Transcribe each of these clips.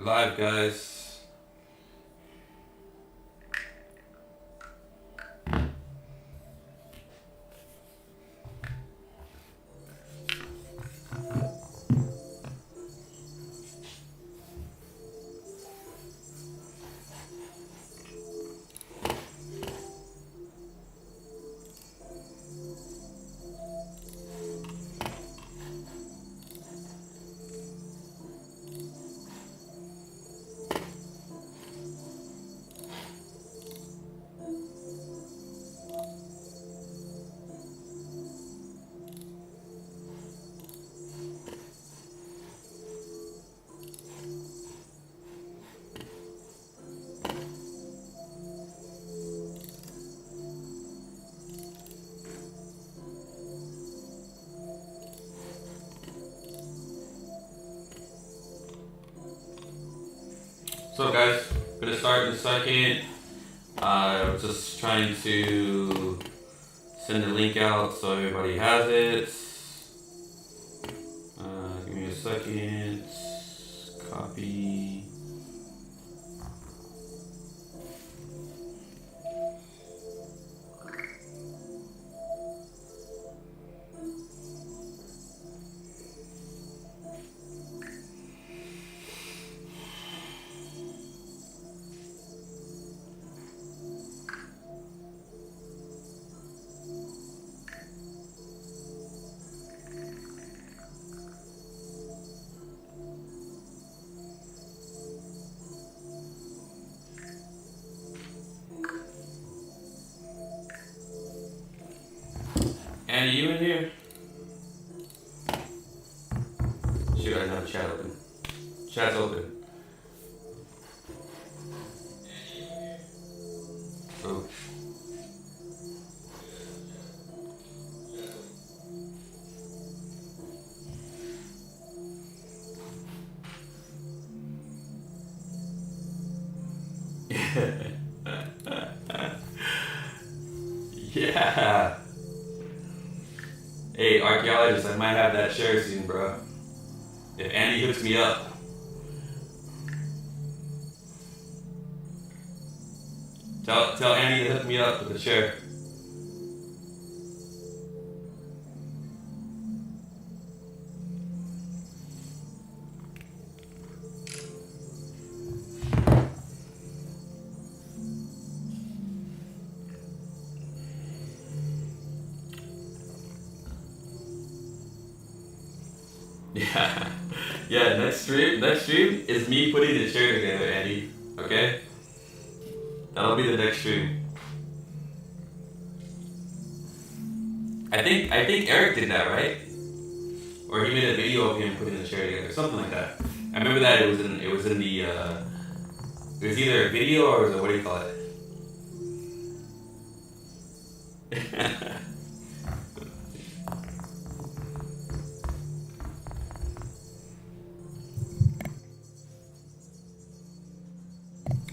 Live, guys. So guys, gonna start in a second. Just trying to send the link out so everybody has it. Give me a second. Copy. Andy, you in here? Shoot, I didn't have chat open. Chat's open. Oh. Yeah. Hey, archaeologist, I might have that share soon, bro. If Andy hooks me up. Tell Andy to hook me up with the share. Yeah. Yeah, next stream is me putting the share together, Andy. Okay? That'll be the next stream. I think Eric did that, right? Or he made a video of him putting the share together, something like that. I remember that it was in the it was either a video or it was a, what do you call it?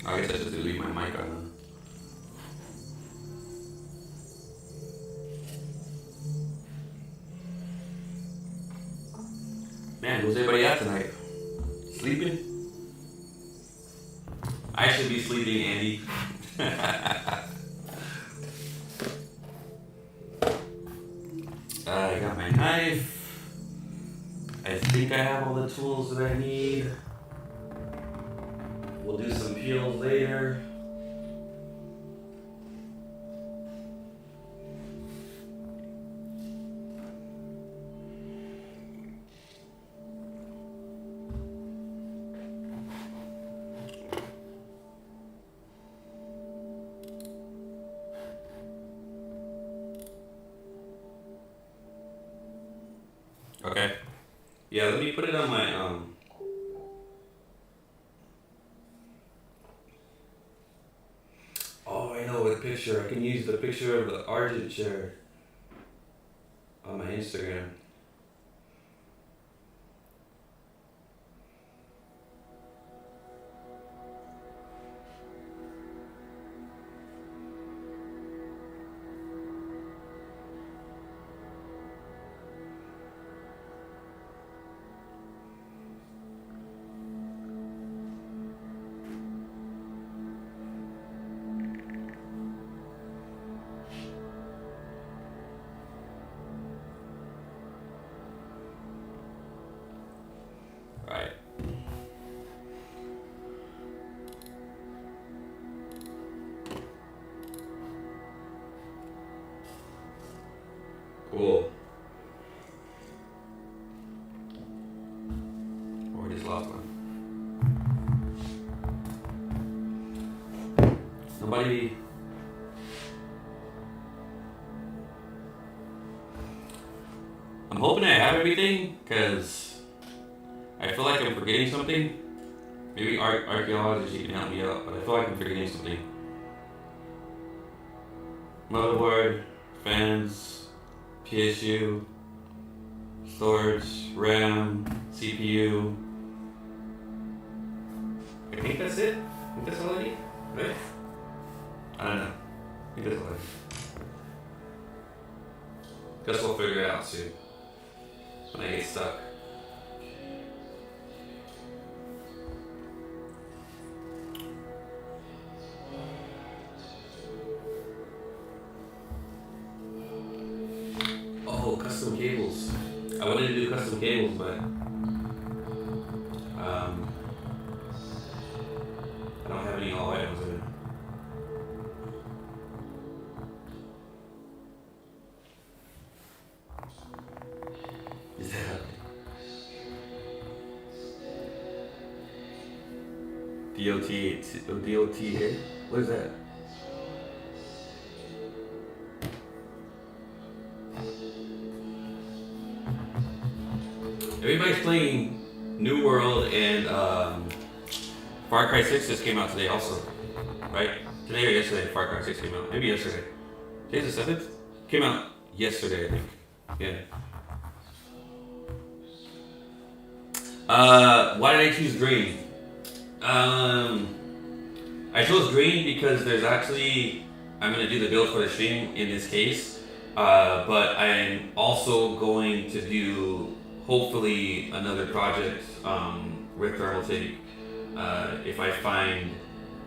I guess I just leave my mic on. Man, where's everybody at tonight? Sleeping? I should be sleeping, Andy. I got my knife. I think I have all the tools that I need. We'll do some peels later. Okay. Yeah, let me put it on my Oh, I know what picture. I can use the picture of the Argent chair on my Instagram. Cool. Or we just lost one. Nobody. I'm hoping I have everything, because I feel like I'm forgetting something. Maybe archaeology can help me out, but I feel like I'm forgetting something. Motherboard, fans, PSU, storage, RAM, CPU. I think that's it. I think that's all I need, right? I don't know. I think that's all I need. Guess we'll figure it out soon. When I get stuck. Oh, custom cables. I wanted to do custom cables, but I don't have any all items in it. Is that DOTA? What is that? Everybody's playing New World, and Far Cry 6 just came out today also, right? Today or yesterday, Far Cry 6 came out. Maybe yesterday. Today's the 7th? Came out yesterday, I think. Yeah. Why did I choose green? I chose green because there's actually, I'm going to do the build for the stream in this case, but I'm also going to do hopefully another project with Thermaltake if I find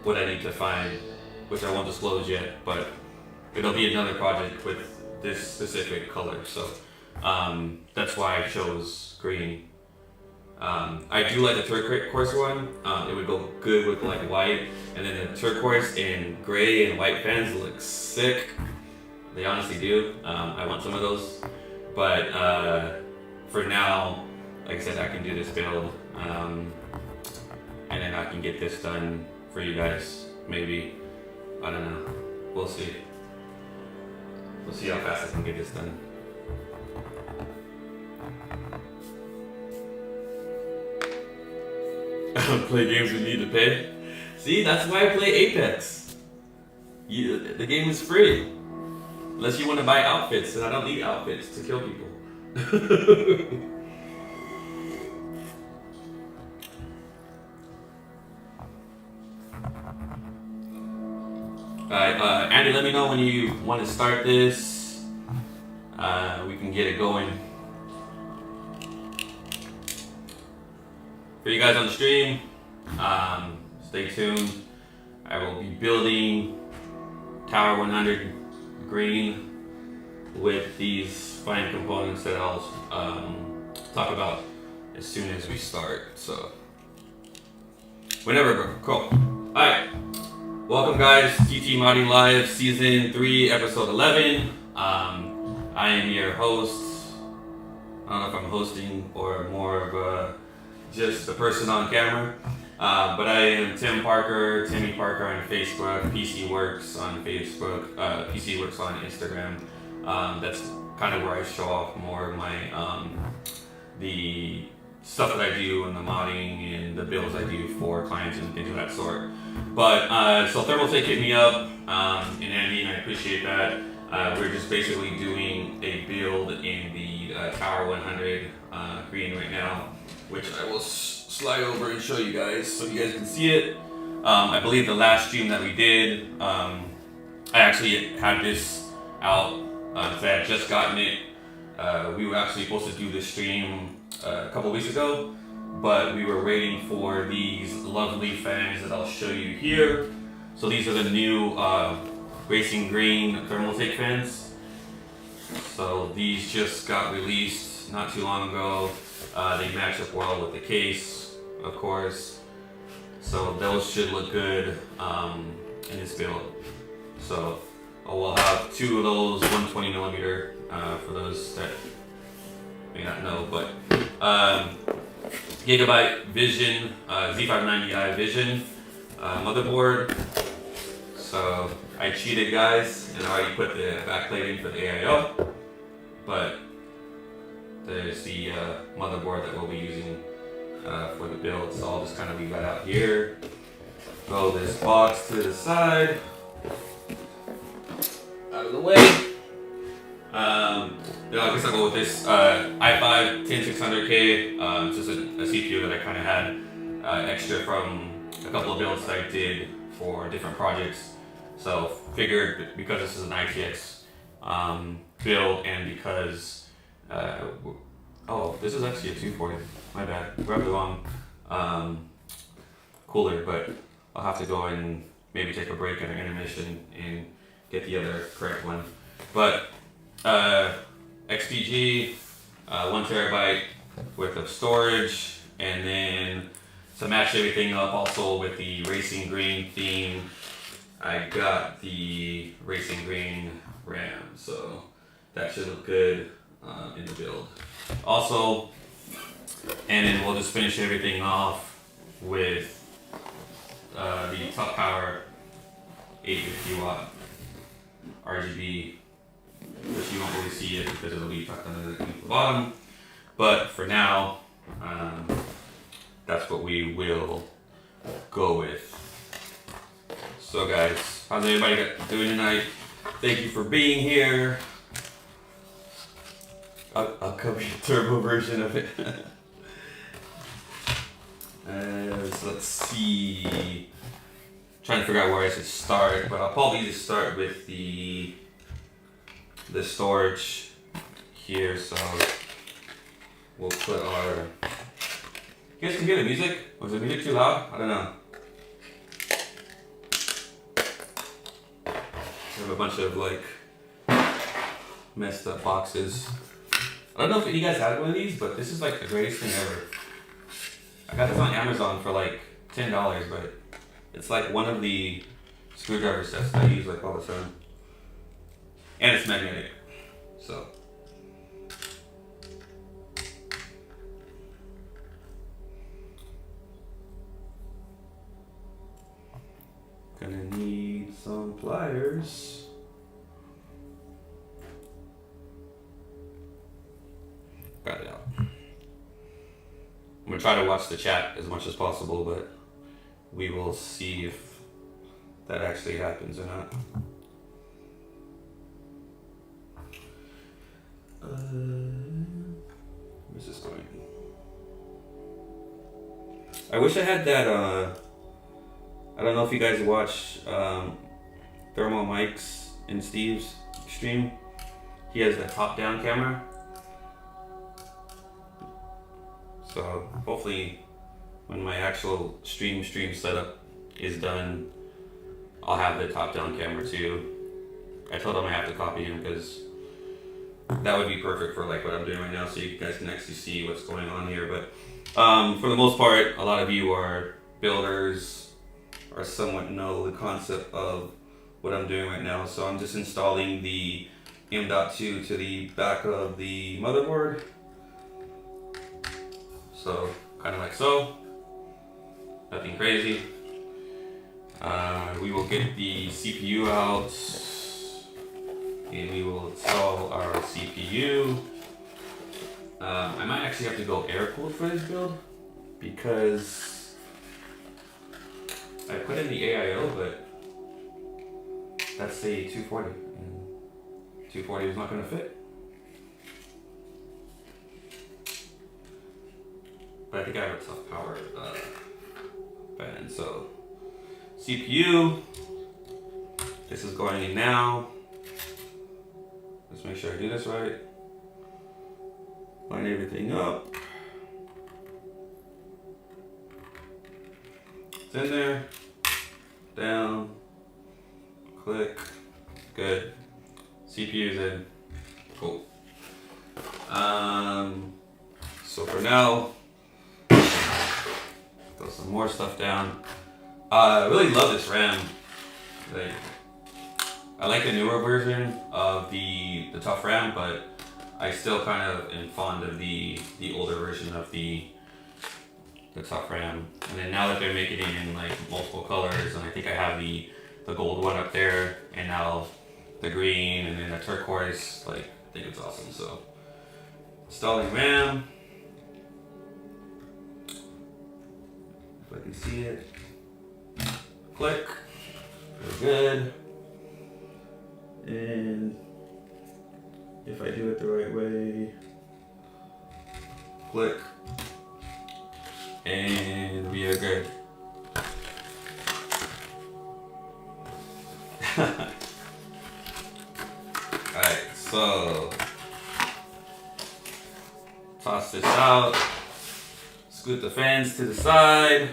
what I need to find, which I won't disclose yet, but it'll be another project with this specific color. So that's why I chose green. I do like the turquoise one. It would go good with like white, and then the turquoise and gray and white fans look sick. They honestly do. I want some of those, but for now, like I said, I can do this build, and then I can get this done for you guys. Maybe, I don't know. We'll see. We'll see how fast I can get this done. Play games we need to pay. See, that's why I play Apex. The game is free. Unless you want to buy outfits, and I don't need outfits to kill people. Alright, Andy, let me know when you want to start this. We can get it going. For you guys on the stream, stay tuned. I will be building Tower 100 green with these fine components that I'll talk about as soon as we start. So, whenever, bro. Cool. Alright. Welcome, guys. TT Modding Live, Season 3, Episode 11. I am your host. I don't know if I'm hosting or more of just the person on camera. But I am Tim Parker, Timmy Parker on Facebook, PC Werkz on Facebook, PC Werkz on Instagram. That's kind of where I show off more of my, the stuff that I do and the modding and the builds I do for clients and things of that sort. But, so Thermaltake hit me up, and Andy, and I appreciate that. We're just basically doing a build in the Tower 100 green right now, which I will slide over and show you guys so you guys can see it. I believe the last stream that we did, I actually had this out because I had just gotten it. We were actually supposed to do this stream a couple weeks ago, but we were waiting for these lovely fans that I'll show you here. So these are the new Racing Green Thermaltake fans. So these just got released not too long ago. They match up well with the case, of course. So those should look good in this build. So we'll have 2 of those 120mm for those that may not know, but Gigabyte Vision Z590i Vision motherboard. So I cheated, guys, and already put the backplate in for the AIO, but there's the motherboard that we'll be using for the build. So I'll just kind of leave that out here. Throw this box to the side, out of the way. I guess I'll go with this i5 10600K. It's just a CPU that I kind of had extra from a couple of builds that I did for different projects. So figured because this is an ITX build, and because oh, this is actually a 240. My bad. Grabbed the wrong cooler, but I'll have to go and maybe take a break at an intermission and get the other correct one. But XPG, 1 terabyte worth of storage, and then to match everything up also with the racing green theme, I got the racing green RAM, so that should look good in the build. Also, and then we'll just finish everything off with the top power 850 watt RGB, which you won't really see it because it'll be tucked under the bottom. But for now, that's what we will go with. So guys, how's everybody doing tonight? Thank you for being here. I'll cover the turbo version of it. So let's see. Trying to figure out where I should start, but I'll probably just start with the storage here. So we'll put our. You guys can hear the music? Was the music too loud? I don't know. We have a bunch of like messed up boxes. I don't know if you guys have one of these, but this is like the greatest thing ever. I got this on Amazon for like $10, but it's like one of the screwdriver sets that I use like all the time. And it's magnetic, so. Gonna need some pliers. Got it out. I'm gonna try to watch the chat as much as possible, but we will see if that actually happens or not. Where's this going? I wish I had that, I don't know if you guys watch Thermaltake's in Steve's stream. He has the top-down camera. So hopefully when my actual stream setup is done, I'll have the top-down camera too. I told him I have to copy him because that would be perfect for like what I'm doing right now, so you guys can actually see what's going on here. But for the most part, a lot of you are builders or somewhat know the concept of what I'm doing right now. So I'm just installing the M.2 to the back of the motherboard. So kind of like so, nothing crazy. We will get the CPU out and we will install our CPU. I might actually have to go air cooled for this build because I put in the AIO, but that's a 240 and 240 is not going to fit. But I think I have a tough power fan. So CPU, this is going in now. Let's make sure I do this right. Line everything up. It's in there. Down. Click. Good. CPU's in. Cool. So for now, throw some more stuff down. I really love this RAM. Like, I like the newer version of the tough ram, but I still kind of am fond of the older version of the tough ram. And then now that they're making it in like multiple colors, and I think I have the gold one up there, and now the green, and then the turquoise. Like, I think it's awesome. So installing RAM. If I can see it. Click. We're good. And if I do it the right way, click, and we are good. Alright, so toss this out, scoot the fans to the side,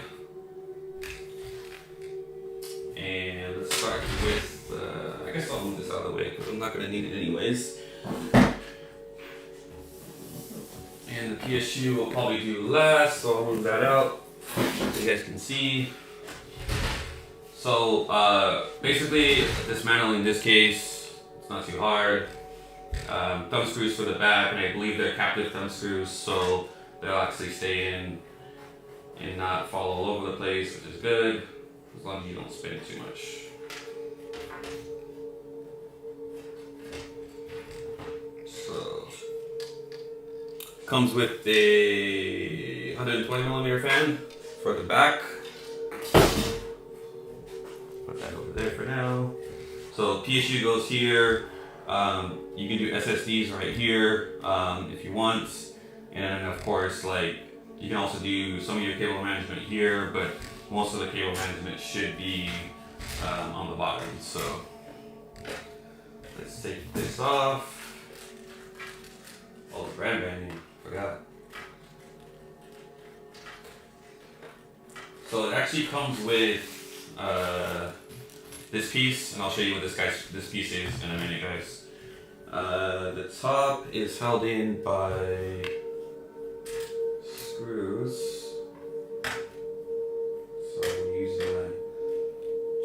and let's start with I guess I'll move this out of the way because I'm not going to need it anyways. And the PSU will probably do last, so I'll move that out so you guys can see. So basically, dismantling this case, it's not too hard. Thumb screws for the back, and I believe they're captive thumb screws, so they'll actually stay in and not fall all over the place, which is good, as long as you don't spin it too much. So, comes with a 120mm fan for the back. Put that over there for now. So PSU goes here. You can do SSDs right here if you want, and then of course, like, you can also do some of your cable management here, but most of the cable management should be on the bottom. So let's take this off. Oh, the brand name, forgot. So it actually comes with this piece, and I'll show you what this piece is in a minute, guys. The top is held in by screws. So I'm using my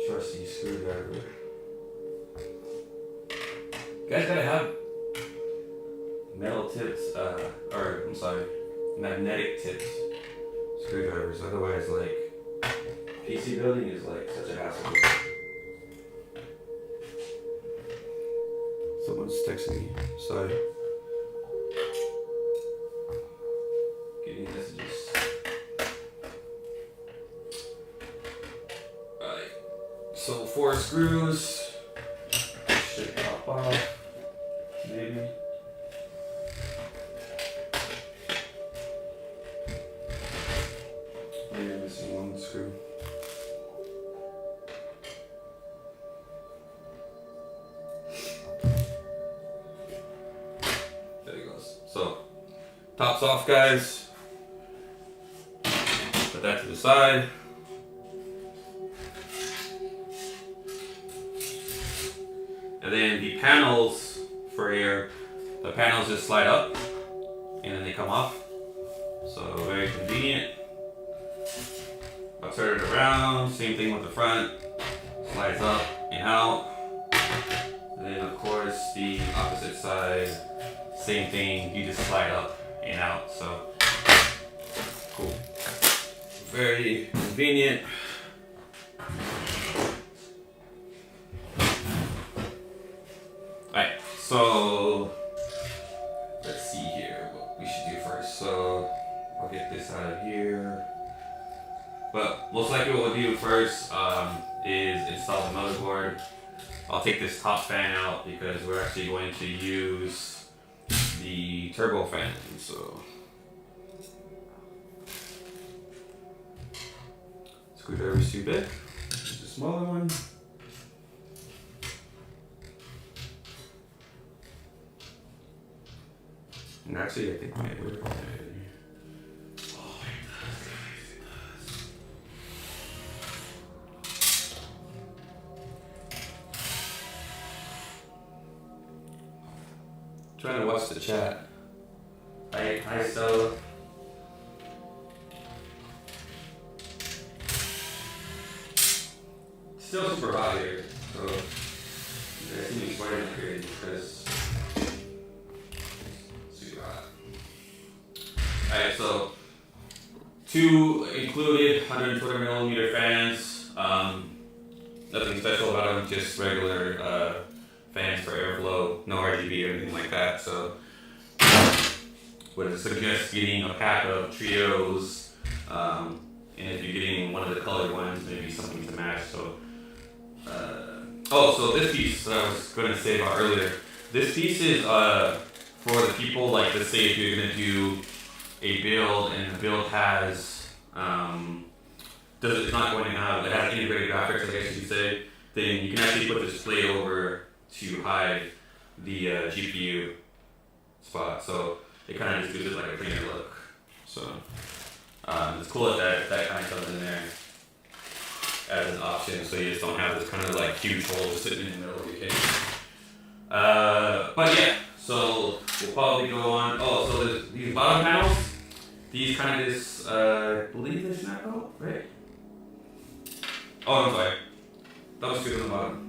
trusty screwdriver. You guys gotta have metal tips, or I'm sorry, magnetic tips screwdrivers. Otherwise, like, PC building is like such a hassle. Someone's texting me. Sorry. Getting messages. Alright. So 4 screws should pop off. Maybe. Maybe I'm missing one screw. So, top's off, guys. Put that to the side. And then the panels for here, the panels just slide up and then they come off. So, very convenient. I'll turn it around, same thing with the front. Slides up and out. And then, of course, the opposite side. Same thing, you just slide up and out, so cool. Very convenient. Alright, so let's see here what we should do first. So I'll get this out of here. But most likely what we'll do first is install the motherboard. I'll take this top fan out because we're actually going to use the turbo fan, so screwdriver's too big. Use a smaller one. And actually, I think my work. Trying to watch the chat. Hi, Stella. Still super hot here, so Yeah, it's gonna be quite crazy because super hot. Alright, so two included 120 millimeter fans. Nothing special about them, just regular fans for airflow, no RGB or anything like that. So would suggest getting a pack of trios, and if you're getting one of the colored ones, maybe something to match. So, so this piece that I was going to say about earlier, this piece is for the people, like, let's say if you're going to do a build and the build has, it's not going to have, it has integrated graphics, I guess you could say, then you can actually put this plate over to hide the GPU spot. So it kind of just gives it like a cleaner look. So it's cool that that kind of stuff in there as an option, so you just don't have this kind of like huge hole sitting in the middle of your case. But yeah, so we'll probably go on. Oh, so these bottom panels, these kind of just, I believe they snap out, right? Oh, I'm sorry. Thumb screws on the bottom.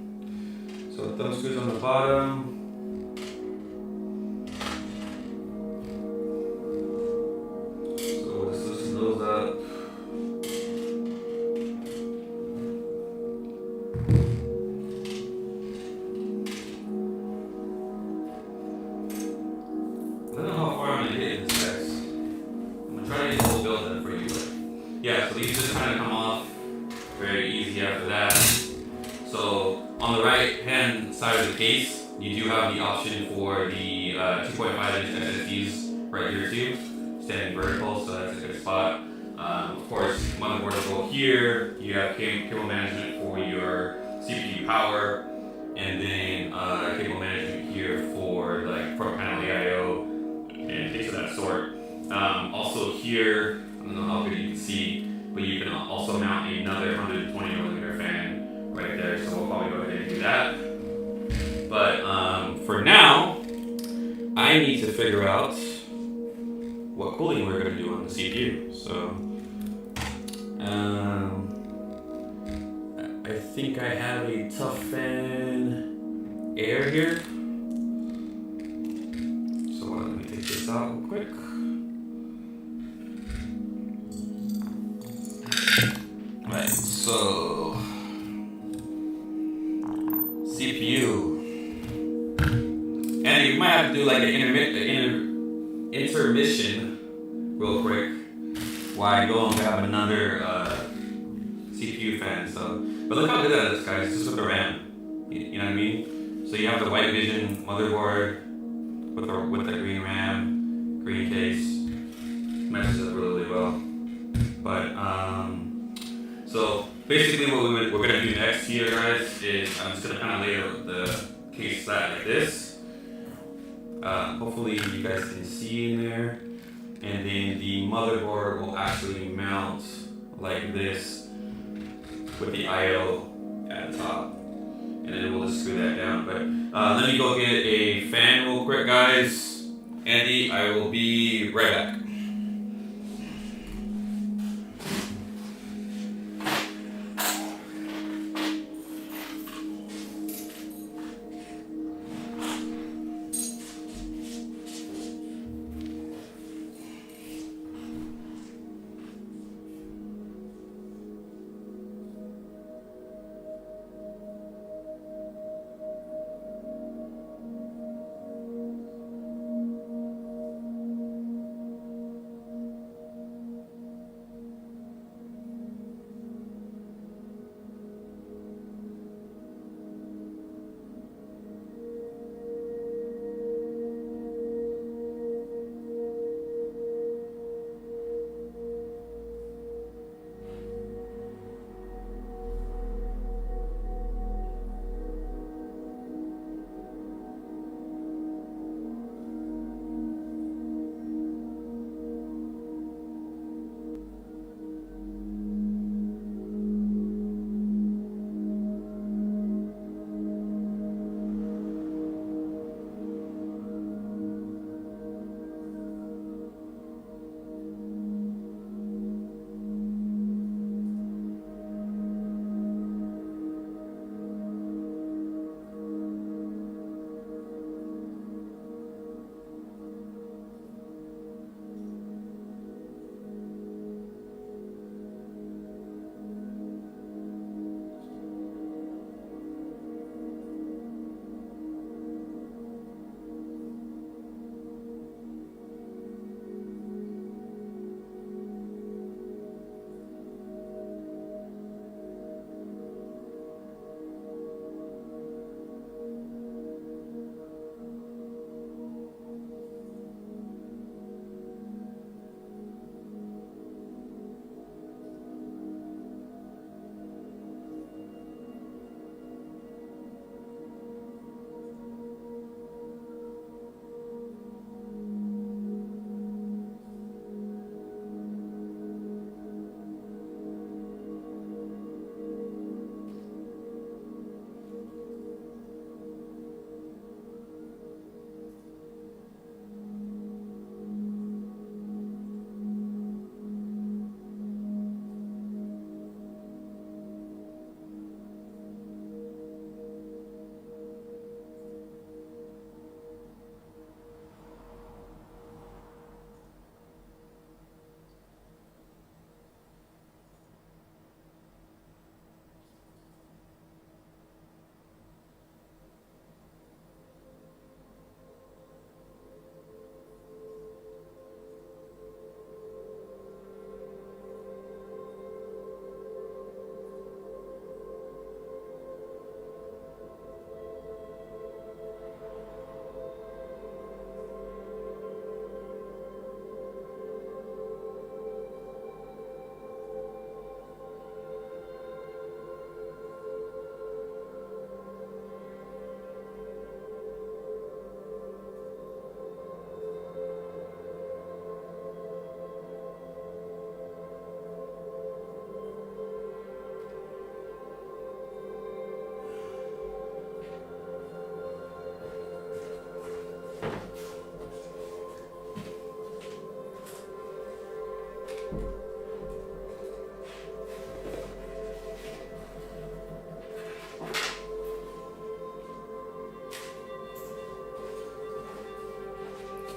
So thumb screws on the bottom. So we'll just loosen those up. I don't know how far I'm gonna get in this, guys. I'm gonna try to get the whole build done for you, but yeah, so these just kind of come off very easy after that. So on the right hand side of the case, you do have the option for the 2.5 inch SSDs right here too, standing vertical, so that's a good spot. Of course, motherboard will go here. You have cable management for your CPU power, and then cable management here for like front panel AIO and things of that sort. Also here, I don't know how good you can see, but you can also mount another 120 millimeter fan right there, so we'll probably go ahead and do that. But for now, I need to figure out what cooling we're going to do on the CPU. So I think I have a tough fan air here. So let me take this out real quick. Right, so CPU. And you might have to do like an intermission real quick while I go and grab another CPU fan. So, but look how good that is, guys, just with the RAM. You know what I mean? So you have the white vision motherboard with the green RAM, green case. Matches up really, really well. But so basically what we're gonna do next here, guys, is I'm just gonna kind of lay the case flat like this. Hopefully you guys can see in there. And then the motherboard will actually mount like this with the I/O at the top. And then we'll just screw that down. But let me go get a fan real quick, guys. Andy, I will be right back.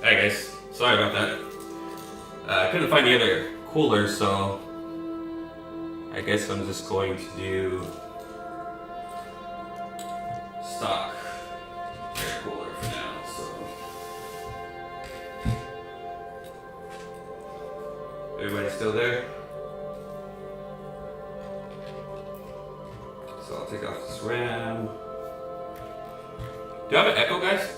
Hey guys, sorry about that. I couldn't find the other cooler, so I guess I'm just going to do stock air cooler for now. So everybody still there? So I'll take off this RAM. Do I have an echo, guys?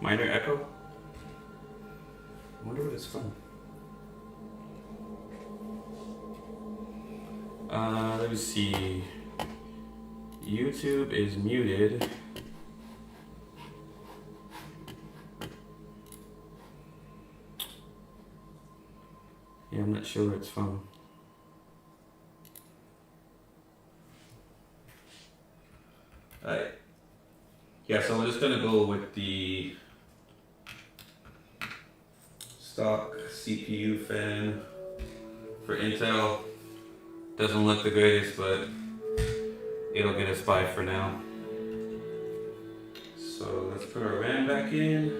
Minor echo? I wonder what it's from. Let me see. YouTube is muted. Yeah, I'm not sure where it's from. Alright. Yeah, so I'm just gonna go with the stock CPU fan for Intel. Doesn't look the greatest, but it'll get us by for now. So let's put our RAM back in.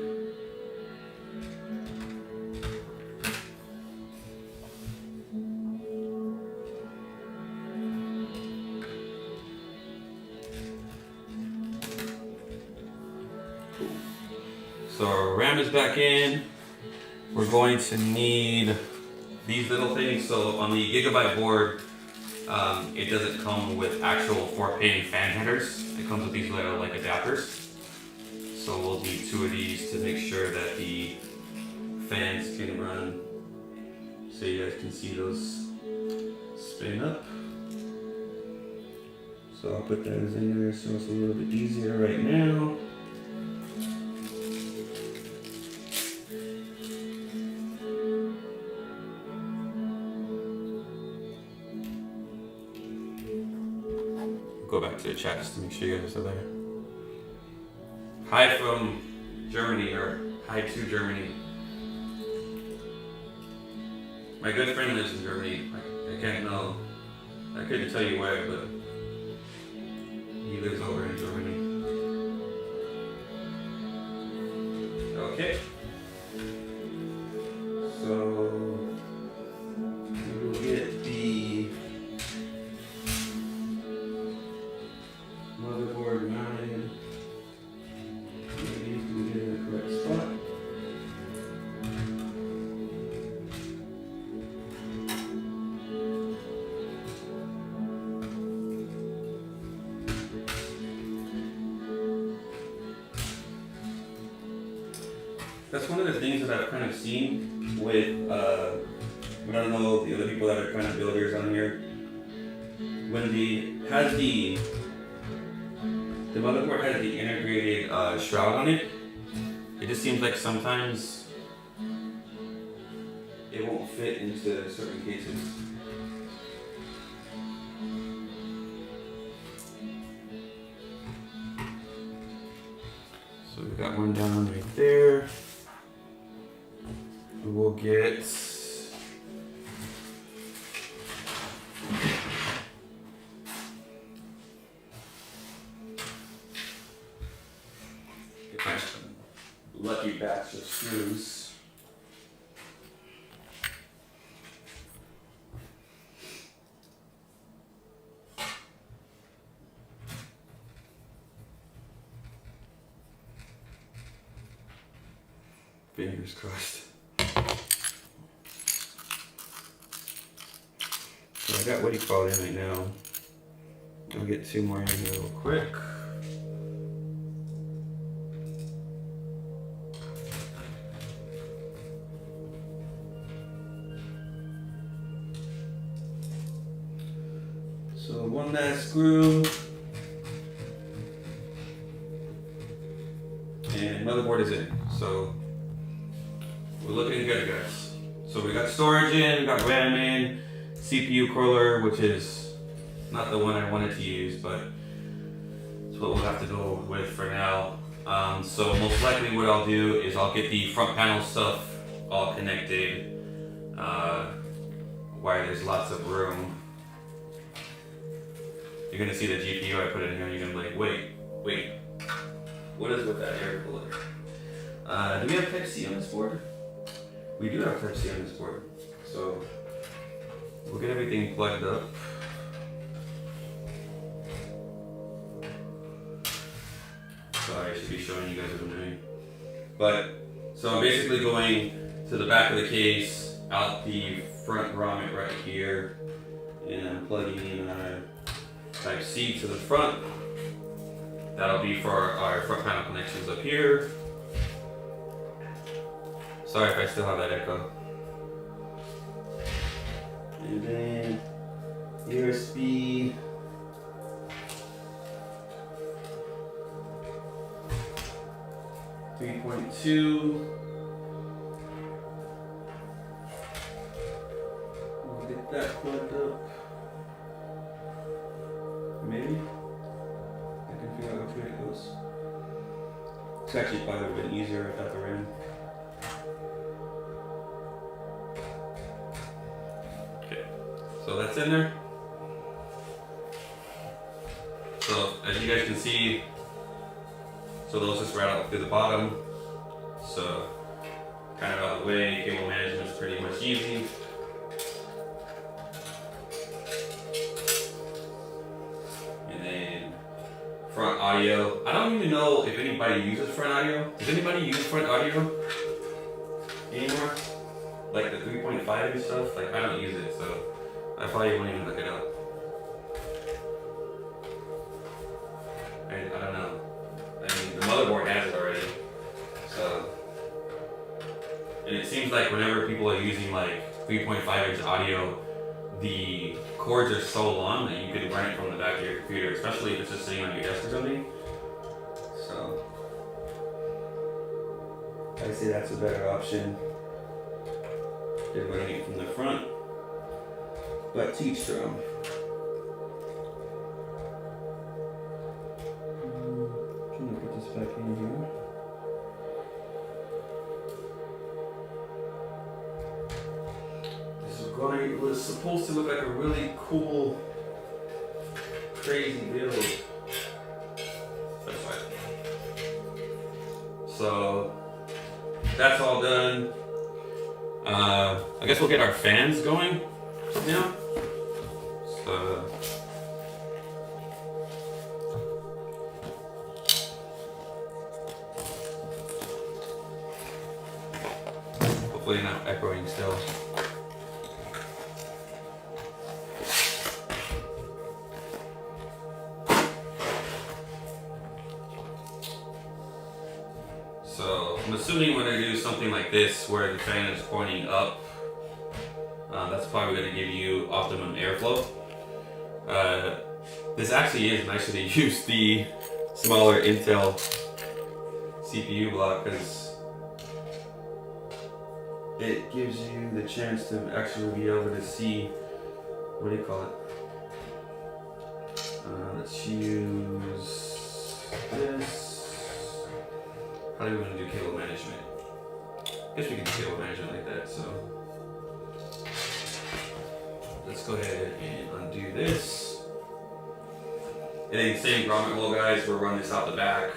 So our RAM is back in. We're going to need these little things. So on the Gigabyte board, it doesn't come with actual 4-pin fan headers. It comes with these little like adapters. So we'll need 2 of these to make sure that the fans can run. So you guys can see those spin up. So I'll put those in there so it's a little bit easier right now. Go back to the chat just to make sure you guys are there. Hi from Germany, or hi to Germany. My good friend lives in Germany. I can't know. I couldn't tell you where, but he lives over in Germany. Okay. So we will get the motherboard mounted. Maybe we can get in the correct spot. That's one of the things that I've kind of seen with, I don't know, the other people that are kind of builders on here. When the motherboard has the integrated shroud on it, it just seems like sometimes it won't fit into certain cases. So we got one down right there. We'll get my lucky batch of screws. Fingers crossed. So I got what do you call it in right now. I'll get 2 more in here real quick. So one last screw. And motherboard is in. So we're looking good, guys. So we got storage in, we got RAM in, CPU cooler, which is not the one I wanted to use, but it's what we'll have to go with for now. So most likely what I'll do is I'll get the front panel stuff all connected while there's lots of room. You're gonna see the GPU I put in here and you're gonna be like, wait, what is with that air cooler? Do we have Type-C on this board? We do have Type-C on this board. So we'll get everything plugged up. Sorry, I should be showing you guys what I'm doing. But, so I'm basically going to the back of the case, out the front grommet right here, and I'm plugging in our Type-C to the front. That'll be for our front panel connections up here. Sorry if I still have that echo. And then USB. .2. We'll get that plugged up. Maybe I can figure out which way it goes. It's actually probably a bit easier without the RAM. Okay, so that's in there. So as you guys can see, so those just right out through the bottom. So kind of out of the way, cable management is pretty much easy. And then front audio. I don't even know if anybody uses front audio. Does anybody use front audio anymore? Like the 3.5 and stuff? Like I don't use it, so I probably won't even look it up. I don't know. I mean, the motherboard has it already, so, and it seems like whenever people are using like 3.5 inch audio, the cords are so long that you could run it from the back of your computer, especially if it's just sitting on your desk or something. So, I say that's a better option than running it from the front, but to each their own. Put this back in here. This was supposed to look like a really cool, crazy build. That's fine. So that's all done. I guess we'll get our fans going now. So. Hopefully not echoing still. So I'm assuming we're going to do something like this where the fan is pointing up. That's probably going to give you optimum airflow. This actually is nicer to use the smaller Intel CPU block because it gives you the chance to actually be able to see, what do you call it? Let's use this. How do we want to do cable management? I guess we can do cable management like that, so. Let's go ahead and undo this. And then same grommet hole, guys, we'll run this out the back.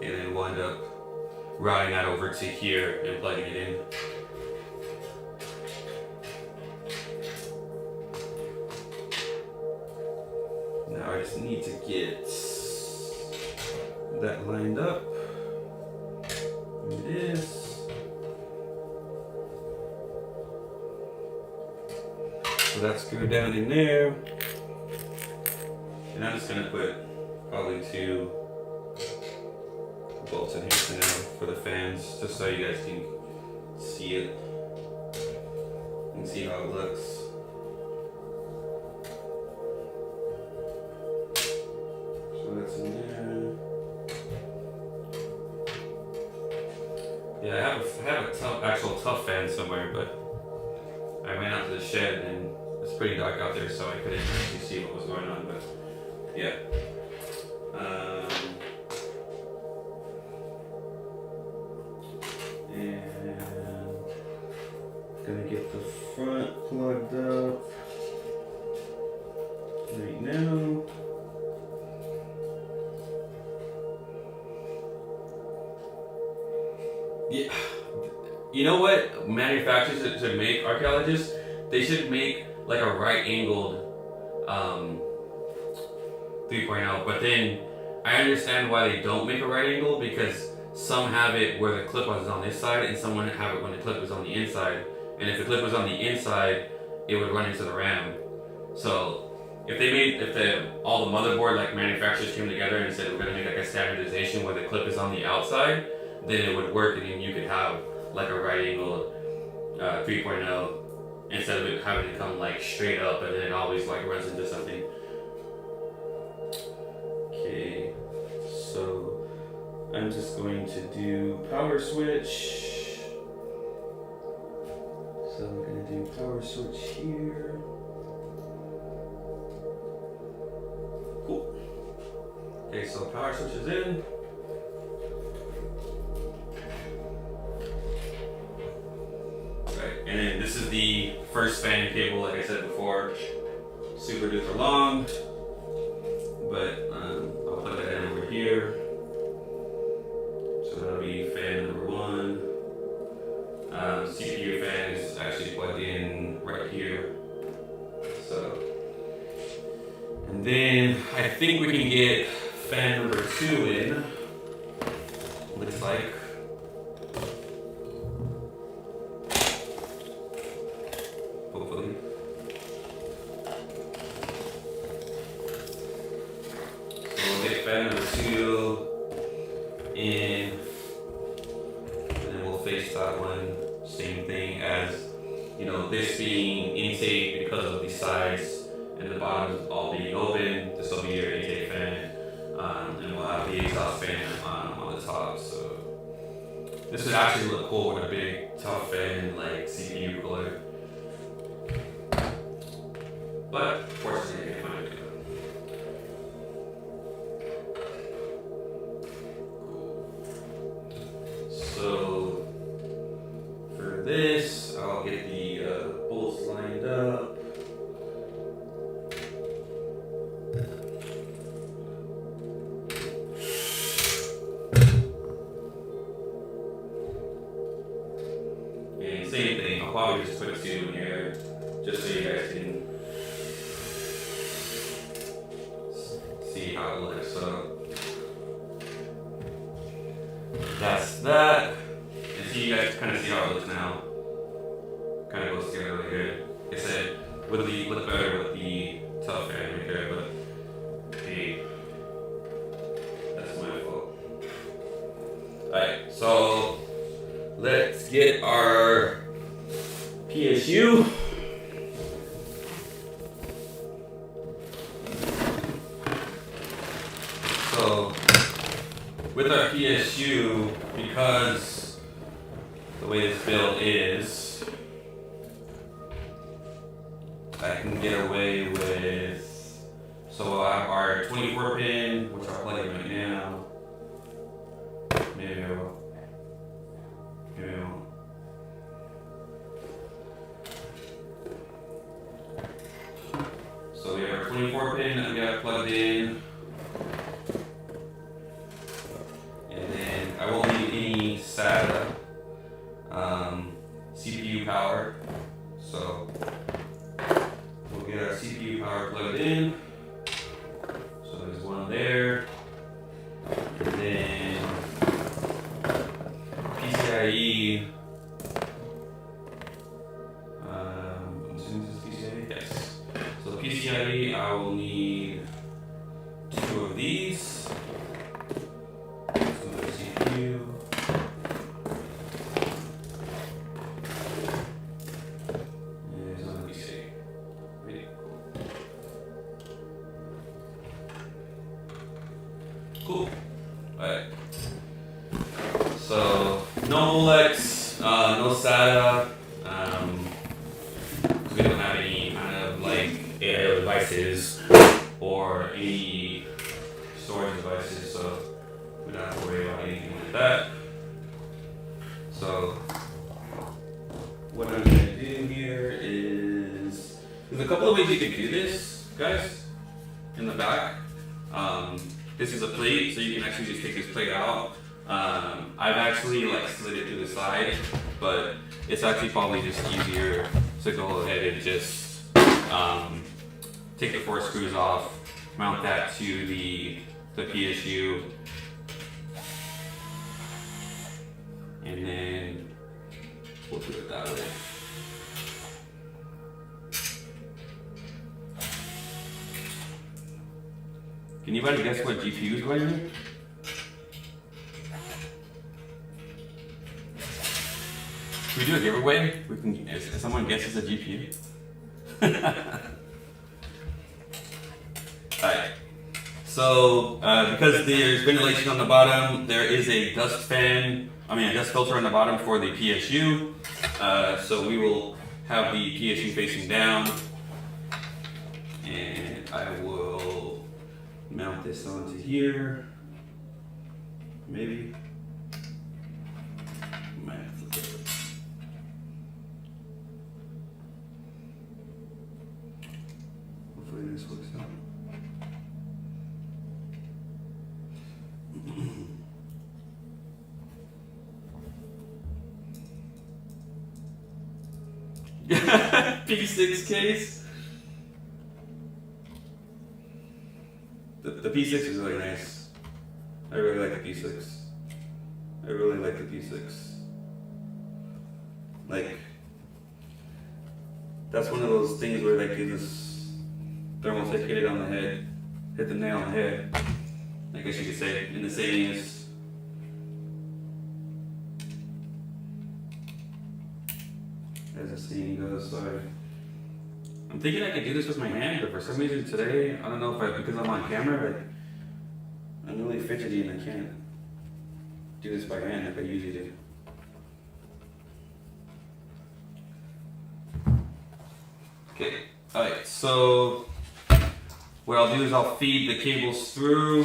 And then we'll end up routing that over to here and plugging it in. Now I just need to get that lined up. It is. So that's screwed down in there. And I'm just gonna put probably 2 bolts in here for now for the fans, just so you guys can see it and see how it looks. have a actual tough fan somewhere, but I went out to the shed and it's pretty dark out there, so I couldn't actually see what was going on. But yeah. And gonna get the front plugged up right now. Yeah, you know what manufacturers should make, archaeologists? They should make like a right-angled 3.0, but then I understand why they don't make a right angle, because some have it where the clip is on this side and some have it when the clip is on the inside, and if the clip was on the inside it would run into the RAM. So if all the motherboard like manufacturers came together and said we're going to make like a standardization where the clip is on the outside, then it would work, and then you could have like a right angled 3.0 instead of it having to come like straight up and then it always like runs into something. Okay, so I'm just going to do power switch. So we're going to do power switch here. Cool. Okay, so power switch is in. Right, and then this is the first fan cable, like I said before. Super duper long, but I'll put that in over here. So that'll be fan number 1. CPU fan is actually plugged in right here. So, and then I think we can get fan number 2 in. Looks like. Hopefully. So we'll get fan number 2 in, and then we'll face that one. Same thing as, you know, this being intake because of the sides and the bottom all being open. This will be your intake fan, and we'll have the exhaust fan on the top. So this would actually look cool with a big top fan like CPU cooler. But fortunately, I can't find it. So for this, I'll get the bolts lined up. And same thing, I'll probably just put 2 in here, just so you guys can see how it looks. So that's that. And so you guys kind of see how it looks now. Kind of goes together really good. Like I said, would look better with the tough fan right there, but hey, that's my fault. Alright, so let's get our PSU. So with our PSU, because the way this build is, I can get away with, so we'll have our 24 pin, which I'll plug in right now. Maybe I will. Maybe I won't. So we have our 24 pin that we got plugged in. And then I won't need any SATA CPU power. So we'll get our CPU power plugged in. So there's one there. And then PCIe. Yes. So the PCIe, I will need 2 of these. So the CPU. There's another PC. Really cool. Cool. Alright. So no Molex. devices or any storage devices, so we don't have to worry about anything like that. So what I'm going to do here is, there's a couple of ways you can do this, guys, in the back. This is a plate, so you can actually just take this plate out. I've actually like slid it to the side, but it's actually probably just easier to go ahead and just take the 4 screws off, mount that to the PSU, and then we'll do it that way. Can anybody guess what GPU is going in? Should we do a giveaway? We can. If someone guesses a GPU. Alright. So because there's ventilation on the bottom, there is a dust filter on the bottom for the PSU. So we will have the PSU facing down, and I will mount this onto here. Maybe. Might have to flip it. Hopefully this works out. P6 case. The P6 is really nice. I really like the P6. I really like the P6. Like, that's one of those things where like you just Thermaltake hit it on the head, hit the nail on the head. I guess you could say. And the saying is, as the saying goes, sorry. I'm thinking I could do this with my hand, but for some reason today, I don't know if because I'm on camera, like, I'm really fidgety and I can't do this by hand like I usually do. Okay, alright, so what I'll do is I'll feed the cables through,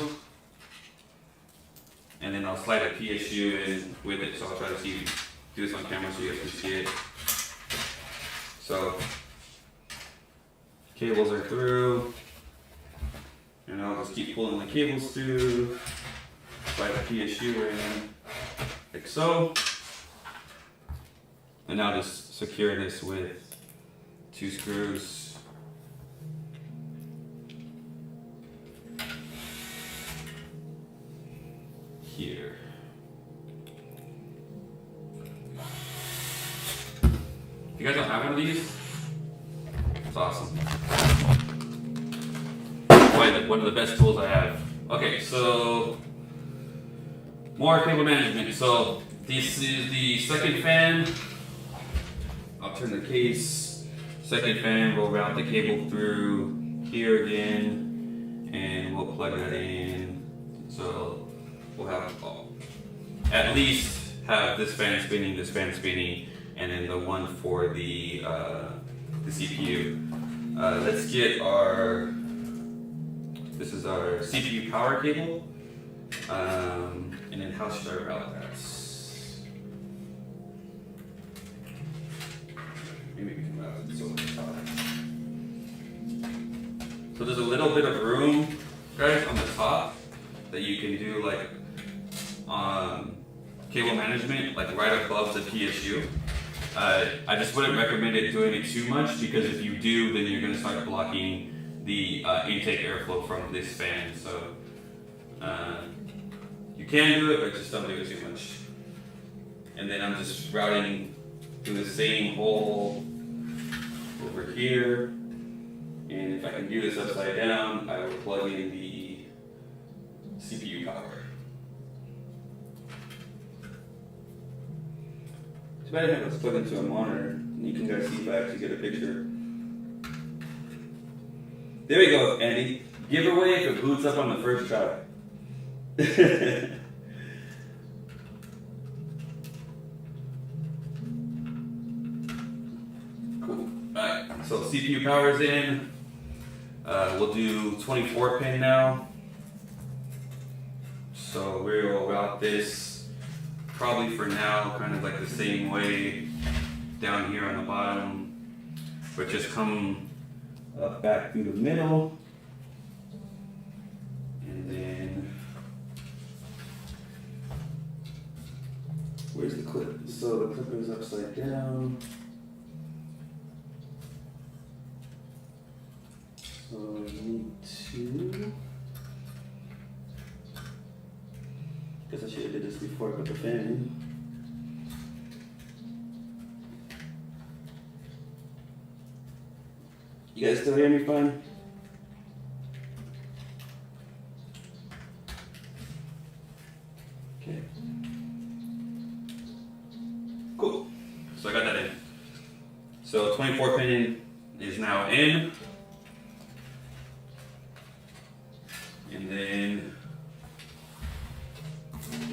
and then I'll slide a PSU in with it, so I'll try to do this on camera so you guys can see it. So, cables are through, and I'll just keep pulling the cables through, slide the PSU in, like so, and I'll just secure this with 2 screws. Here. You guys don't have one of these? It's awesome. Probably one of the best tools I have. Okay, so more cable management. So this is the second fan. I'll turn the case. Second fan, we'll route the cable through here again, and we'll plug that in. So we'll have at least have this fan spinning, and then the one for the CPU. Let's get this is our CPU power cable, and then how should I route that? Maybe we can route it over the top. So there's a little bit of room, guys, on the top that you can do like cable management, like right above the PSU. I just wouldn't recommend doing it too much, because if you do, then you're going to start blocking the intake airflow from this fan. So you can do it, but just don't do it too much. And then I'm just routing through the same hole over here. And if I can do this upside down, I will plug in the CPU power. Too bad I have this plugged into a monitor, and you can guys see if I actually get a picture. There we go, Andy. Giveaway if it boots up on the first try. Cool. Alright, so CPU power's in. We'll do 24 pin now. So we'll route this probably for now kind of like the same way down here on the bottom, but just come up back through the middle, and then where's the clip? So the clip is upside down. So we need to, guess I should have did this before I put the fan in. You guys still hear me fine? Okay. Cool. So I got that in. So 24 pin is now in. And then,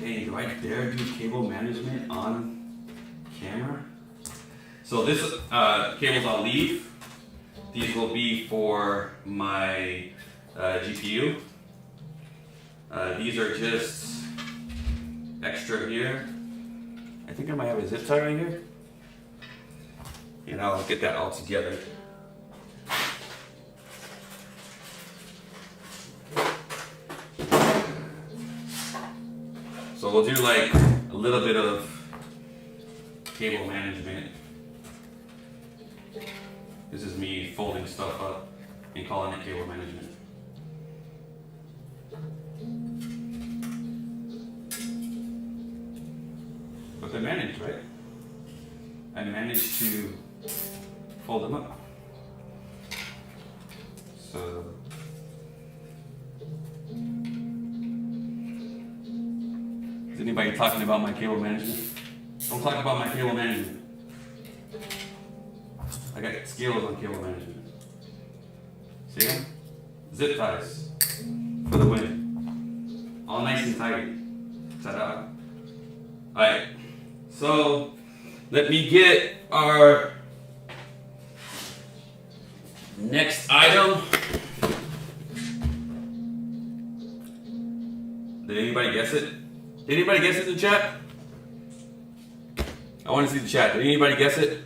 dang, do I dare do cable management on camera? So this cables I'll leave. These will be for my GPU. These are just extra here. I think I might have a zip tie right here. And I'll get that all together. So we'll do like a little bit of cable management. This is me folding stuff up and calling it cable management. But I managed, right? I managed to fold them up. So is anybody talking about my cable management? Don't talk about my cable management. I got skills on cable management. See them? Zip ties for the win. All nice and tight. Ta-da. Alright, so let me get our next item. Did anybody guess it? Did anybody guess it in the chat? I want to see the chat. Did anybody guess it?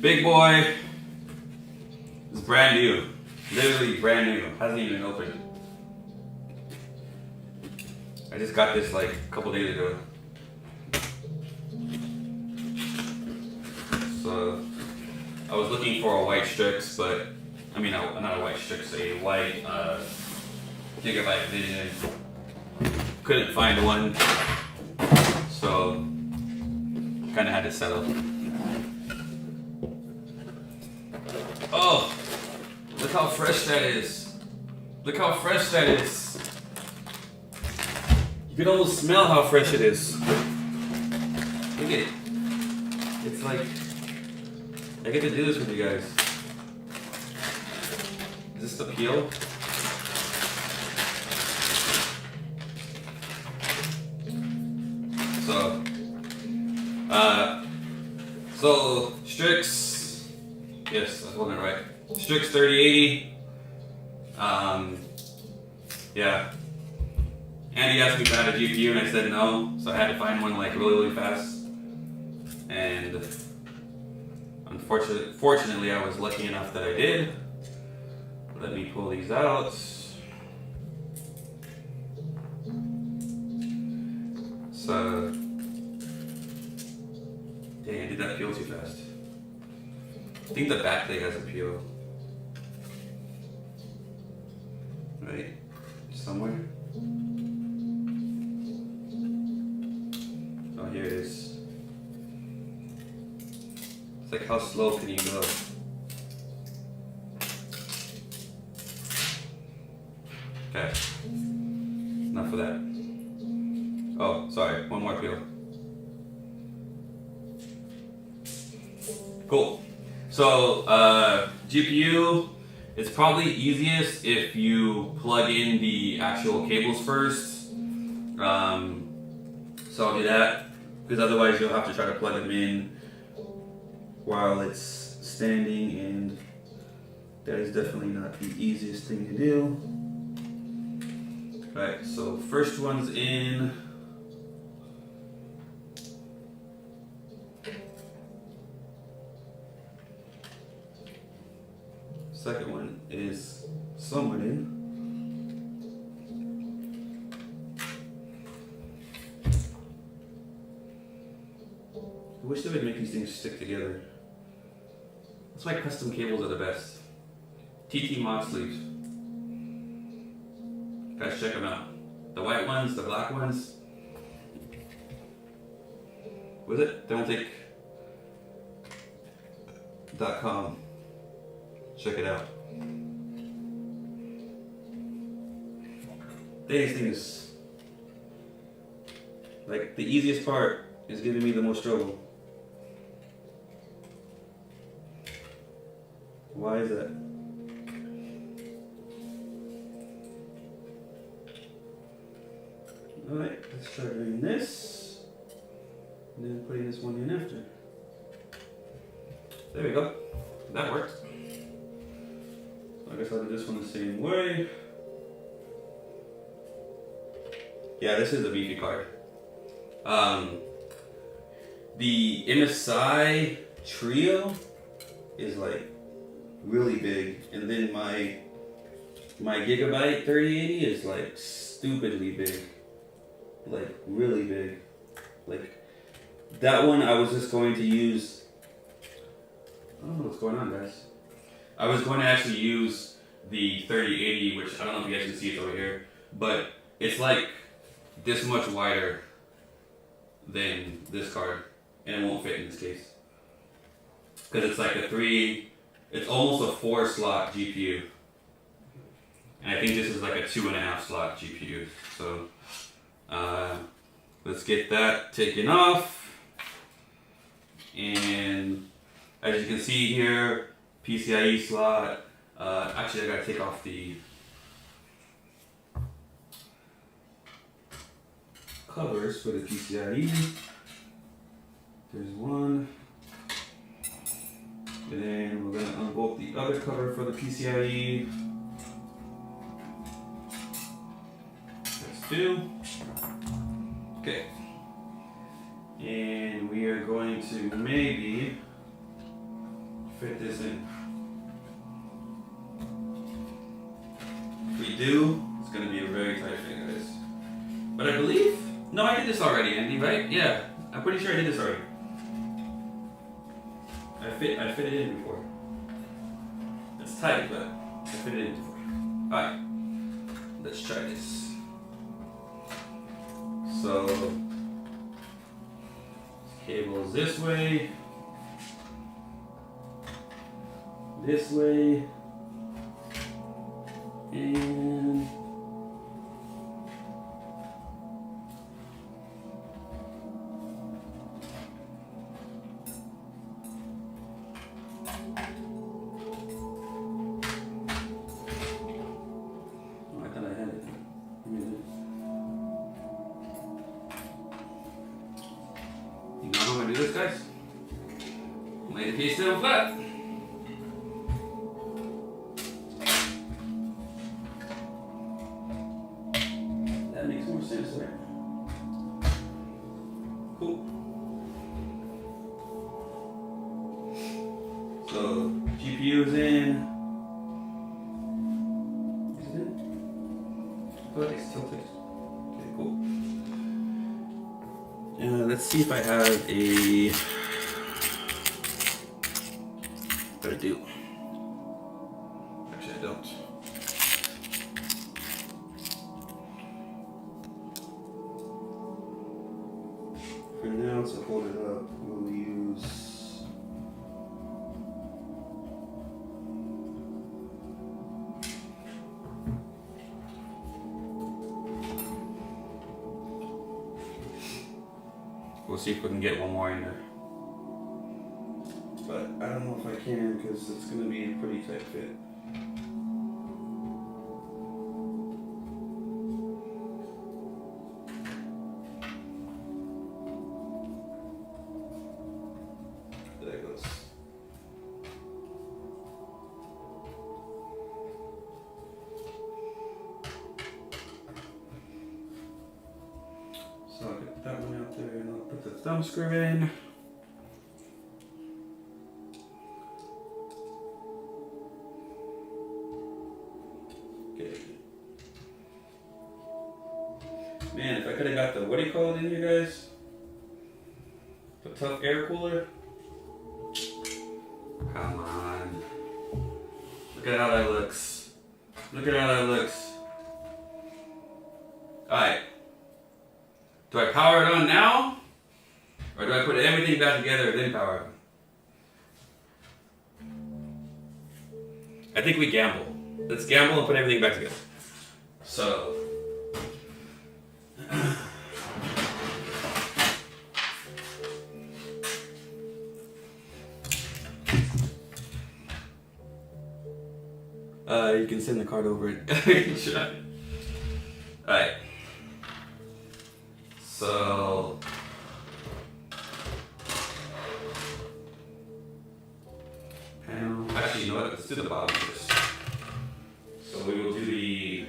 Big boy is brand new. Literally brand new. Hasn't even opened. I just got this like a couple days ago. So I was looking for a white Strix, but I mean not a white Strix, a white Gigabyte Vision. Couldn't find one, so kind of had to settle. Oh, look how fresh that is. Look how fresh that is. You can almost smell how fresh it is. Look at it. It's like, I get to do this with you guys. Is this the peel? So Strix, yes, I wasn't right. Strix 3080. Yeah. Andy asked me if I had a GPU and I said no, so I had to find one like really fast. And fortunately I was lucky enough that I did. Let me pull these out. So, dang, I did that peel too fast. I think the back plate has a peel. Right? Somewhere. Oh, here it is. It's like, how slow can you go? Okay. Enough of that. Oh, sorry. One more peel. Cool. So, GPU, it's probably easiest if you plug in the actual cables first. So I'll do that. because otherwise you'll have to try to plug them in while it's standing, and that is definitely not the easiest thing to do. Alright, so first one's in. Second one is somewhat in. I wish they would make these things stick together. That's why custom cables are the best. TT mod sleeves. Guys, check them out. The white ones, the black ones. Was it? Thermaltake.com. Check it out. These things, like, the easiest part is giving me the most trouble. Why is that? Alright, let's try doing this, and then putting this one in after. There we go. That worked. I guess I'll do this one the same way. Yeah, this is a beefy card. The MSI Trio is like really big, and then my Gigabyte 3080 is like stupidly big, like really big. Like that one, I was just going to use. I don't know what's going on, guys. I was going to actually use the 3080, which I don't know if you guys can see it over here, but it's like this much wider than this card, and it won't fit in this case. Because it's like it's almost a 4-slot GPU. And I think this is like a 2.5 slot GPU. So let's get that taken off. And as you can see here, PCIe slot. Actually, I gotta take off the covers for the PCIe. There's one. And then we're gonna unbolt the other cover for the PCIe. That's 2. Okay. And we are going to maybe fit this in. If we do, it's gonna be a very tight fit, guys. But I believe, no, I did this already, Andy, right? Yeah, I'm pretty sure I did this already. I fit it in before. It's tight, but I fit it in before. Alright, let's try this. So, cables this way, and this, guys. Lay the piece down flat. That makes more sense, right? Cool. So GPU's in. Is it in? Oh, it's tilted. Okay, cool. Let's see if I have a. But I do. Actually, I don't. For now, to hold it up, we'll use. We'll see if we can get one more in there. But I don't know if I can because it's going to be a pretty tight fit. put that one out there and I'll put the thumb screw in. Okay. Man, if I could have got the, what do you call it in here, guys? The tough air cooler? Come on. Look at how that looks. Look at how that looks. Alright. Do I power it on now? Or do I put everything back together and then power it on? I think we gamble. Let's gamble and put everything back together. So. You can send the card over it. Alright. So. Panel. Actually, you know what? Let's do the bottom first. So we will do the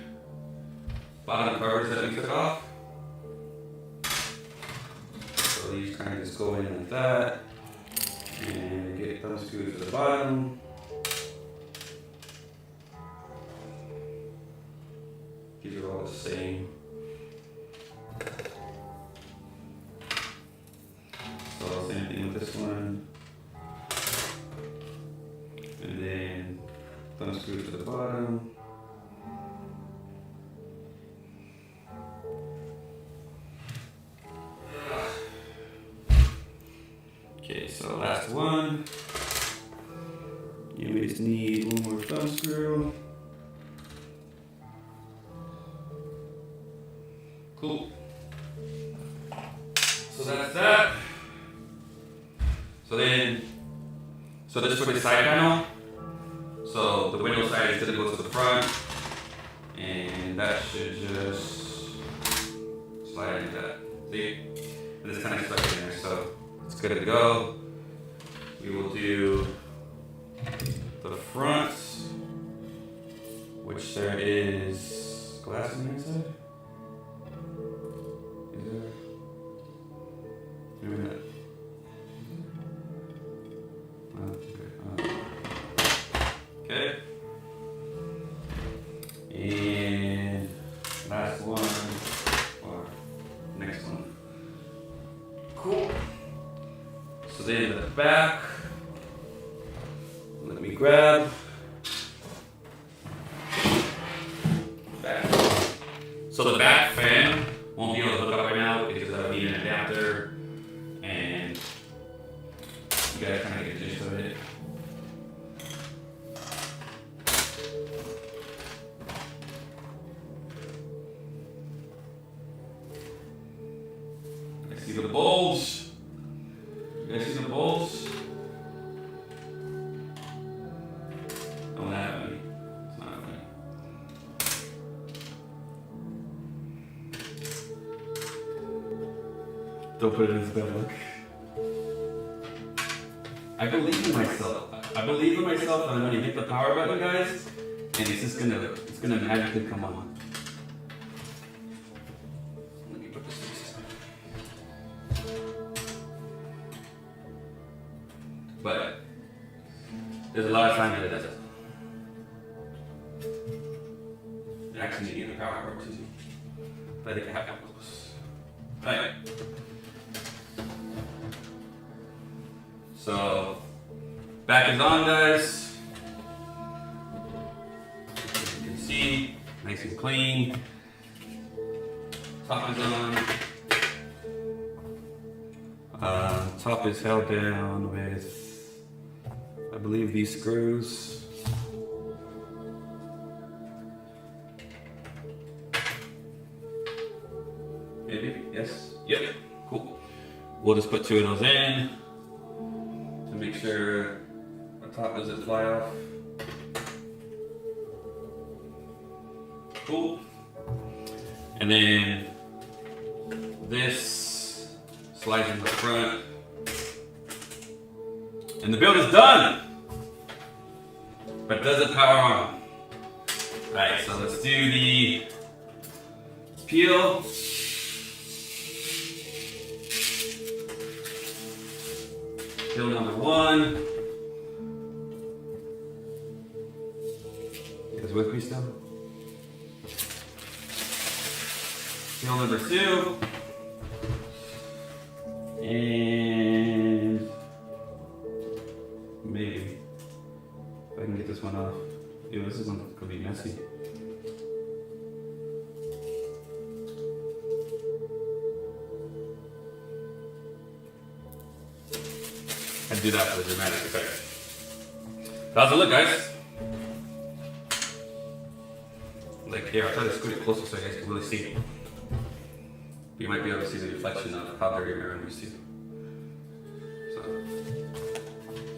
bottom covers that we took off. So these kind of just go in like that. And get thumb screws to the bottom. These are all the same. So same thing with this one. And then thumb screw to the bottom. Okay, so last one. You just need one more thumb screw. Cool. So that's that. So this is for the side panel. So the window side is gonna go to the front, and that should just slide into that. See? And it's kind of stuck in there, so it's good to go. We will do the front, which there is glass on the inside. Okay. And last one, or next one. Cool. So then the back, let me grab. Back. So the back fan won't be able to hook up right now because I need an adapter, and you guys kind of get the gist of it. I see the bulbs. You guys see the bulbs? Don't have any. It's not funny. Don't put it in his bed, look. I believe in myself. I believe in myself that I'm gonna hit the power button, guys, and it's gonna magically come on. Let me put this in. But there's a lot of times that it doesn't. You actually need the power button too. But I think I have one close. Alright. So, back is on, guys. As you can see, nice and clean. Top is on. Top is held down with, I believe, these screws. Maybe? Yes? Yep. Cool. We'll just put two of those in to make sure the top doesn't fly off. Cool. And then this slides in the front. And the build is done! But doesn't power on. Alright, so let's do the peel. Still number 1. You guys with me still? Still number 2. And maybe if I can get this one off. Ew, this isn't gonna be messy. I do that for the dramatic effect. How's it look, guys? Like here, I'll try to scoot it closer so you guys can really see. You might be able to see the reflection of how dirty my room is too.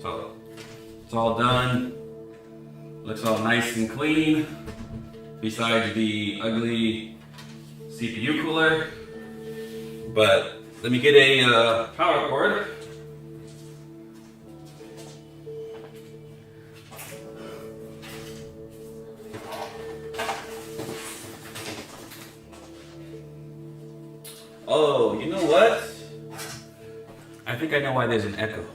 So it's all done. Looks all nice and clean. Besides the ugly CPU cooler. But let me get a power cord. Oh, you know what? I think I know why there's an echo.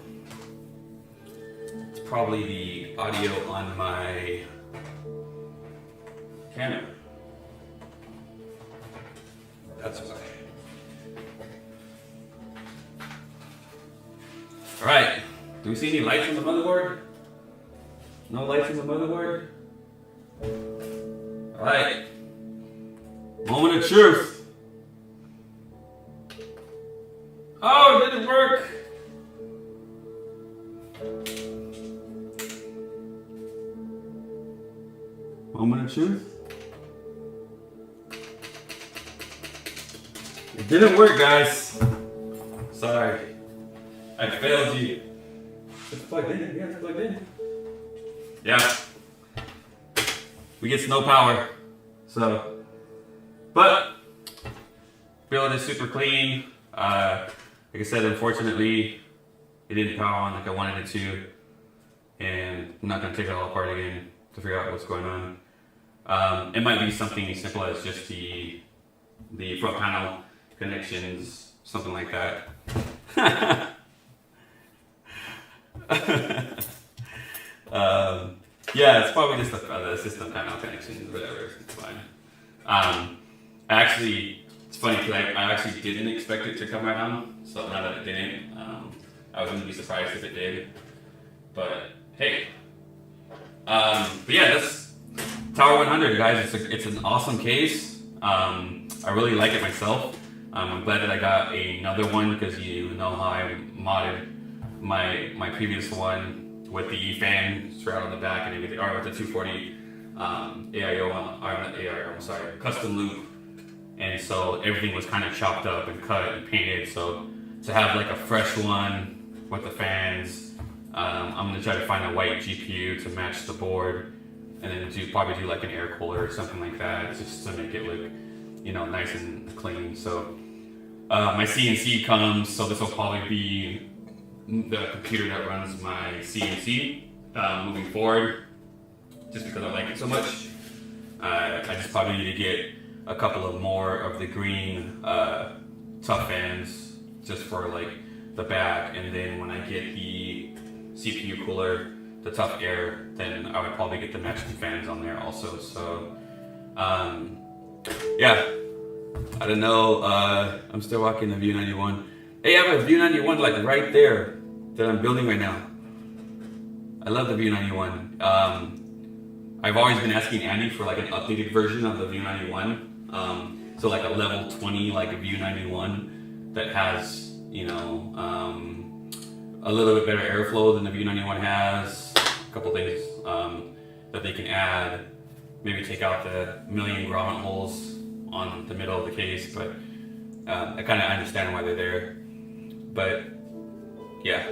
It's probably the audio on my camera. That's why. Alright, do we see any lights on the motherboard? No lights on the motherboard? Alright. Moment of truth. Oh, it didn't work! Moment of truth? It didn't work, guys. Sorry. I failed you. It's plugged in. Yeah, it's plugged in. Yeah. We get no power. So, but, feeling is super clean. Like I said, unfortunately, it didn't power on like I wanted it to, and I'm not going to take it all apart again to figure out what's going on. It might be something as simple as just the front panel connections, something like that. Yeah, it's probably just the system panel connections, whatever, it's fine. It's funny because I actually didn't expect it to come right on, so now that it didn't, I wouldn't be surprised if it did. But hey, but yeah, that's Tower 100, guys. It's an awesome case. I really like it myself. I'm glad that I got another one because you know how I modded my previous one with the fan shroud on the back and everything, or with the 240 custom loop. And so everything was kind of chopped up and cut and painted. So to have like a fresh one with the fans, I'm gonna try to find a white GPU to match the board, and then probably do like an air cooler or something like that, just to make it look, nice and clean. So my CNC comes, so this will probably be the computer that runs my CNC moving forward, just because I like it so much. I just probably need to get a couple of more of the green tough fans just for like the back, and then when I get the CPU cooler, the tough air, then I would probably get the matching fans on there also. So yeah, I don't know. I'm still rocking the View 91. Hey, I have a View 91 like right there that I'm building right now. I love the View 91. I've always been asking Andy for like an updated version of the View 91. So like a level 20 like a View 91 that has, a little bit better airflow than the View 91 has. A couple things that they can add. Maybe take out the million grommet holes on the middle of the case, but I kind of understand why they're there. But yeah.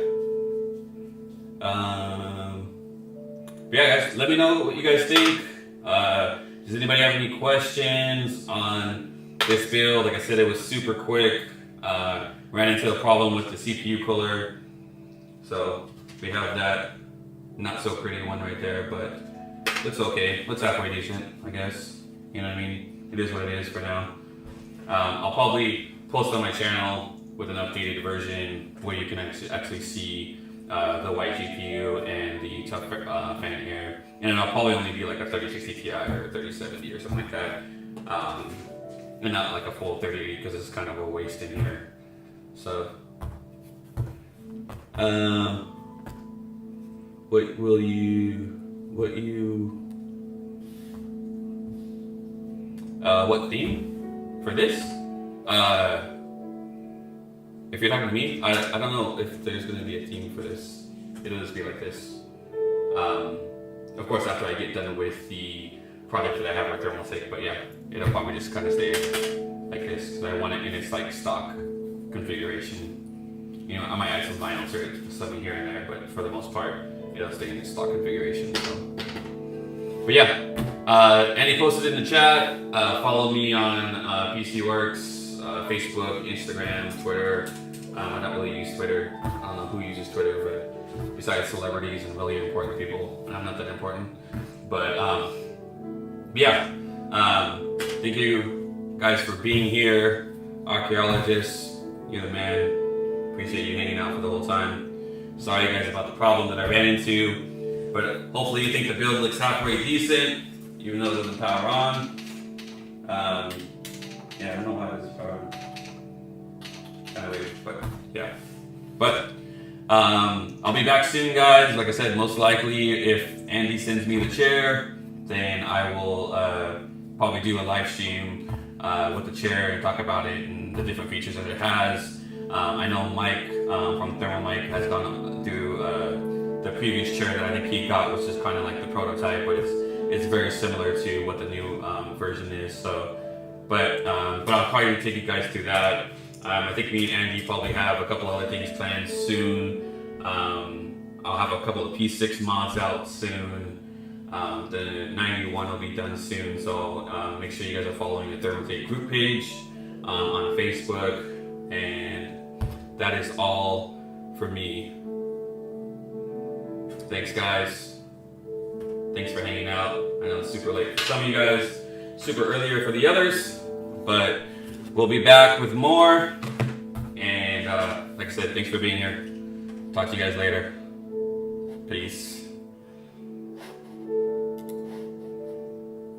But yeah, guys, let me know what you guys think. Does anybody have any questions on this build? Like I said, it was super quick. Ran into a problem with the CPU cooler. So we have that not so pretty one right there, but it's okay. It's halfway decent, I guess. You know what I mean? It is what it is for now. I'll probably post on my channel with an updated version where you can actually see the white GPU and the tough fan air, and it'll probably only be like a 3060 Ti or 3070 or something like that, and not like a full 3080 because it's kind of a waste in here. So, what theme for this? If you're talking to me, I don't know if there's going to be a theme for this. It'll just be like this. Of course, after I get done with the project that I have with Thermaltake, but yeah, it'll probably just kind of stay like this because I want it in its like stock configuration. You know, I might add some vinyl to it, something here and there, but for the most part, it'll stay in its stock configuration. So. But yeah, Andy posted in the chat. Follow me on PC Werkz. Facebook, Instagram, Twitter. I don't really use Twitter. I don't know who uses Twitter, but besides celebrities and really important people, and I'm not that important. But yeah, thank you guys for being here. Archaeologists, you're the man. Appreciate you hanging out for the whole time. Sorry guys about the problem that I ran into, but hopefully you think the build looks halfway decent, even though there's the power on. Yeah, I don't know why this is power on. Anyway, but yeah. But I'll be back soon, guys. Like I said, most likely if Andy sends me the chair, then I will probably do a live stream with the chair and talk about it and the different features that it has. I know Mike from Thermaltake has gone through the previous chair that I think he got, which is kind of like the prototype, but it's very similar to what the new version is. So, but I'll probably take you guys through that. I think me and Andy probably have a couple other things planned soon. I'll have a couple of P6 mods out soon. The 91 will be done soon, so make sure you guys are following the Thermaltake group page on Facebook. And that is all for me. Thanks, guys. Thanks for hanging out. I know it's super late for some of you guys, super earlier for the others, but we'll be back with more. And like I said, thanks for being here. Talk to you guys later. Peace.